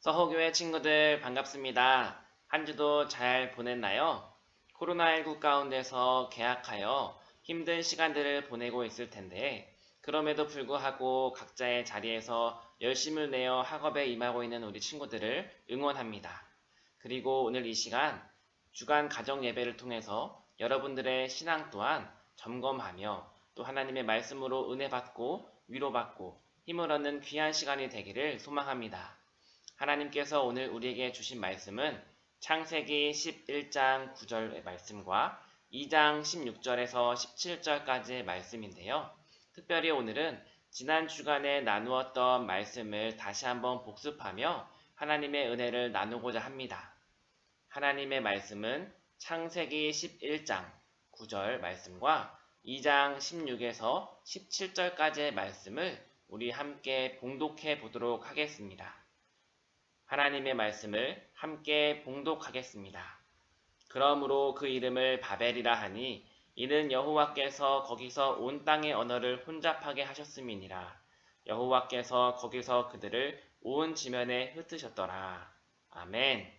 서호교회 친구들 반갑습니다. 한 주도 잘 보냈나요? 코로나19 가운데서 개학하여 힘든 시간들을 보내고 있을 텐데, 그럼에도 불구하고 각자의 자리에서 열심을 내어 학업에 임하고 있는 우리 친구들을 응원합니다. 그리고 오늘 이 시간 주간 가정 예배를 통해서 여러분들의 신앙 또한 점검하며 또 하나님의 말씀으로 은혜 받고 위로받고 힘을 얻는 귀한 시간이 되기를 소망합니다. 하나님께서 오늘 우리에게 주신 말씀은 창세기 11장 9절의 말씀과 2장 16절에서 17절까지의 말씀인데요. 특별히 오늘은 지난 주간에 나누었던 말씀을 다시 한번 복습하며 하나님의 은혜를 나누고자 합니다. 하나님의 말씀은 창세기 11장 9절 말씀과 2장 16에서 17절까지의 말씀을 우리 함께 봉독해 보도록 하겠습니다. 하나님의 말씀을 함께 봉독하겠습니다. 그러므로 그 이름을 바벨이라 하니 이는 여호와께서 거기서 온 땅의 언어를 혼잡하게 하셨음이니라. 여호와께서 거기서 그들을 온 지면에 흩으셨더라. 아멘.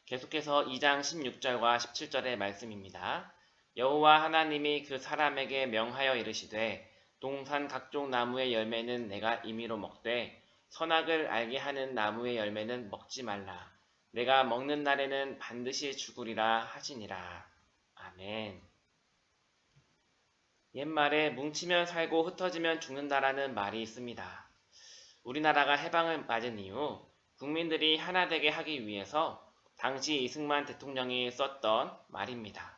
계속해서 2장 16절과 17절의 말씀입니다. 여호와 하나님이 그 사람에게 명하여 이르시되 동산 각종 나무의 열매는 내가 임의로 먹되 선악을 알게 하는 나무의 열매는 먹지 말라. 내가 먹는 날에는 반드시 죽으리라 하시니라. 아멘. 옛말에 뭉치면 살고 흩어지면 죽는다라는 말이 있습니다. 우리나라가 해방을 맞은 이후 국민들이 하나 되게 하기 위해서 당시 이승만 대통령이 썼던 말입니다.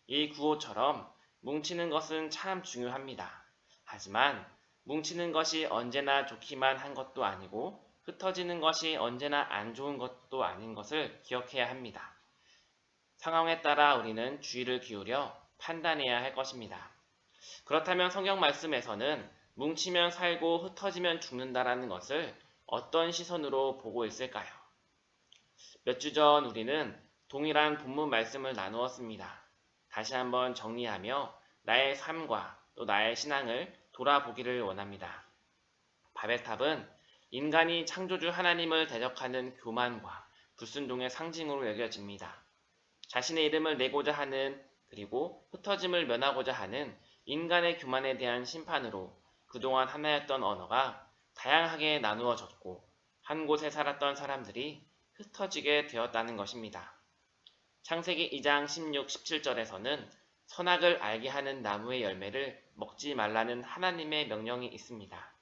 이 구호처럼 뭉치는 것은 참 중요합니다. 하지만 뭉치는 것이 언제나 좋기만 한 것도 아니고 흩어지는 것이 언제나 안 좋은 것도 아닌 것을 기억해야 합니다. 상황에 따라 우리는 주의를 기울여 판단해야 할 것입니다. 그렇다면 성경 말씀에서는 뭉치면 살고 흩어지면 죽는다라는 것을 어떤 시선으로 보고 있을까요? 몇 주 전 우리는 동일한 본문 말씀을 나누었습니다. 다시 한번 정리하며 나의 삶과 또 나의 신앙을 돌아보기를 원합니다. 바벨탑은 인간이 창조주 하나님을 대적하는 교만과 불순종의 상징으로 여겨집니다. 자신의 이름을 내고자 하는 그리고 흩어짐을 면하고자 하는 인간의 교만에 대한 심판으로 그동안 하나였던 언어가 다양하게 나누어졌고 한 곳에 살았던 사람들이 흩어지게 되었다는 것입니다. 창세기 2장 16, 17절에서는 선악을 알게 하는 나무의 열매를 먹지 말라는 하나님의 명령이 있습니다.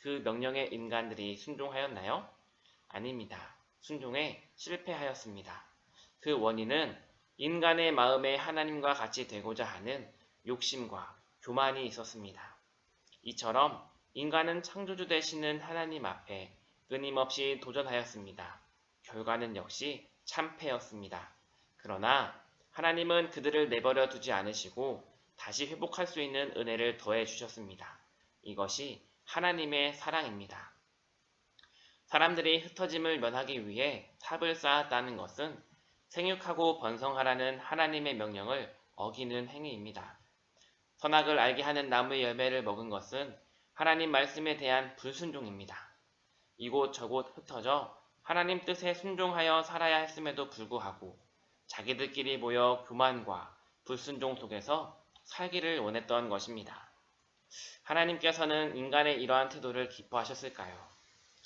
그 명령에 인간들이 순종하였나요? 아닙니다. 순종에 실패하였습니다. 그 원인은 인간의 마음에 하나님과 같이 되고자 하는 욕심과 교만이 있었습니다. 이처럼 인간은 창조주 되시는 하나님 앞에 끊임없이 도전하였습니다. 결과는 역시 참패였습니다. 그러나 하나님은 그들을 내버려 두지 않으시고 다시 회복할 수 있는 은혜를 더해 주셨습니다. 이것이 하나님의 사랑입니다. 사람들이 흩어짐을 면하기 위해 탑을 쌓았다는 것은 생육하고 번성하라는 하나님의 명령을 어기는 행위입니다. 선악을 알게 하는 나무의 열매를 먹은 것은 하나님 말씀에 대한 불순종입니다. 이곳저곳 흩어져 하나님 뜻에 순종하여 살아야 했음에도 불구하고 자기들끼리 모여 교만과 불순종 속에서 살기를 원했던 것입니다. 하나님께서는 인간의 이러한 태도를 기뻐하셨을까요?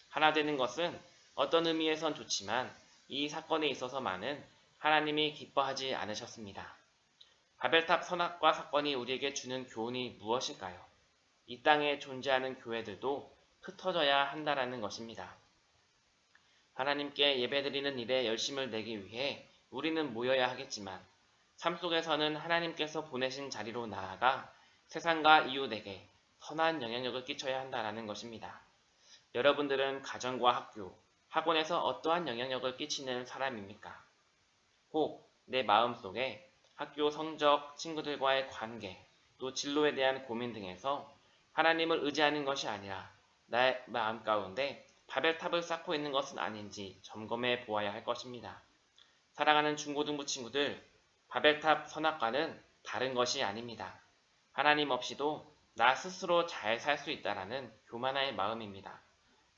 하나 되는 것은 어떤 의미에선 좋지만 이 사건에 있어서만은 하나님이 기뻐하지 않으셨습니다. 바벨탑 선악과 사건이 우리에게 주는 교훈이 무엇일까요? 이 땅에 존재하는 교회들도 흩어져야 한다라는 것입니다. 하나님께 예배드리는 일에 열심을 내기 위해 우리는 모여야 하겠지만 삶 속에서는 하나님께서 보내신 자리로 나아가 세상과 이웃에게 선한 영향력을 끼쳐야 한다는 것입니다. 여러분들은 가정과 학교, 학원에서 어떠한 영향력을 끼치는 사람입니까? 혹 내 마음속에 학교 성적, 친구들과의 관계, 또 진로에 대한 고민 등에서 하나님을 의지하는 것이 아니라 나의 마음 가운데 바벨탑을 쌓고 있는 것은 아닌지 점검해 보아야 할 것입니다. 사랑하는 중고등부 친구들, 바벨탑 선악과는 다른 것이 아닙니다. 하나님 없이도 나 스스로 잘 살 수 있다라는 교만의 마음입니다.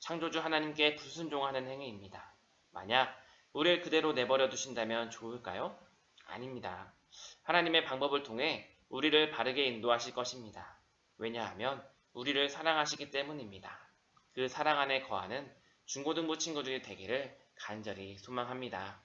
창조주 하나님께 불순종하는 행위입니다. 만약 우리를 그대로 내버려 두신다면 좋을까요? 아닙니다. 하나님의 방법을 통해 우리를 바르게 인도하실 것입니다. 왜냐하면 우리를 사랑하시기 때문입니다. 그 사랑 안에 거하는 중고등부 친구들이 되기를 간절히 소망합니다.